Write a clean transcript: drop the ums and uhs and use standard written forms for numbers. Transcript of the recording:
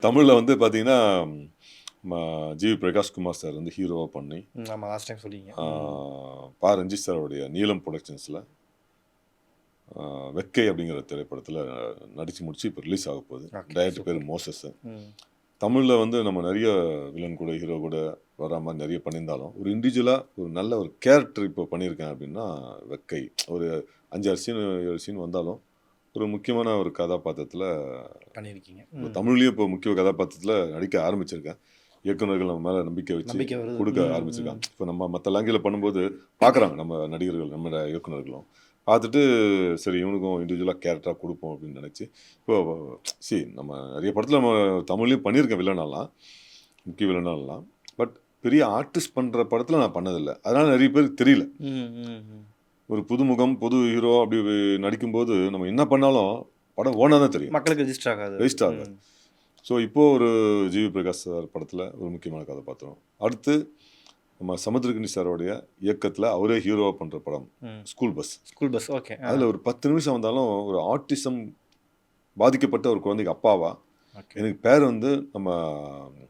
தமிழ்ல வந்து பார்த்தீங்கன்னா, ம ஜி.வி. பிரகாஷ் குமார் சார் வந்து ஹீரோவா பண்ணி, ஆமா லாஸ்ட் டைம் சொன்னீங்க. ஆ பா. ரஞ்சித் சாருடைய நீலம் புரொடக்ஷன்ஸ்ல வெக்கை அப்படிங்கிற திரைப்படத்தில நடிச்சு முடிச்சு இப்போ ரிலீஸ் ஆக போகுது. ஓகே. டைரக்டர் பேரு சூப்பர். மோசஸ். ம். தமிழ்ல வந்து நம்ம நெறைய வில்லன் கூட, ஹீரோ கூட வர்ற மாரி நெறைய பண்ணியிருந்தாலும், ஒரு இண்டிவிஜுவலா ஒரு நல்ல ஒரு கேரக்டர் இப்போ பண்ணியிருக்கேன் அப்படின்னா, வெக்கை. ஒரு 5, 6 சீன் 7 சீன் வந்தாலும், ஒரு முக்கியமான ஒரு கதாபாத்திரத்தில பண்ணியிருக்கீங்க. தமிழ்லயும் இப்போ முக்கிய கதாபாத்திரத்தில நடிக்க ஆரம்பிச்சிருக்கேன். இயக்குனர்கள் நம்ம மேல நம்பிக்கை வச்சு நம்பிக்கை வருது. குடுக்க ஆரம்பிச்சிருக்காங்க. இப்போ நம்ம மத்த லாங்குவேஜ்ல பண்ணும்போது பார்க்குறாங்க நம்ம நடிகர்கள், நம்ம இயக்குனர்களும். பார்த்துட்டு சரி இவனுக்கும் இண்டிவிஜுவலா கேரக்டரா குடுப்போம் அப்படின்னு நெனச்சு, இப்போ நம்ம நெறைய படத்துல நம்ம தமிழ்லயும் பண்ணியிருக்கேன் வில்லனாலாம். முக்கிய வில்லனாலாம். பட் பெரிய ஆர்டிஸ்ட் பண்ற படத்துல நான் பண்ணதில்ல. அதனால நெறைய பேருக்கு தெரியல. ம், ம், ம். ஒரு புதுமுகம், புது ஹீரோ அப்படி நடிக்கும்போது நம்ம என்ன பண்ணாலும் படம் ஓனா தான் தெரியும். மக்களுக்கு ரெஜிஸ்டர் ஆகாது. வேஸ்ட் ஆகாது. ஸோ இப்போ ஒரு ஜி.வி. பிரகாஷ் சார் படத்துல ஒரு முக்கியமான கதாபாத்திரம். அடுத்து நம்ம சமுத்திரக்கனி சாரோடைய இயக்கத்துல அவரே ஹீரோவா பண்ற படம் school bus. School bus. Okay. அதுல ஒரு 10 நிமிஷம் வந்தாலும் ஒரு ஆட்டிசம் பாதிக்கப்பட்ட ஒரு குழந்தைக்கு அப்பாவா, ஓகே. எனக்கு பேர் வந்து நம்ம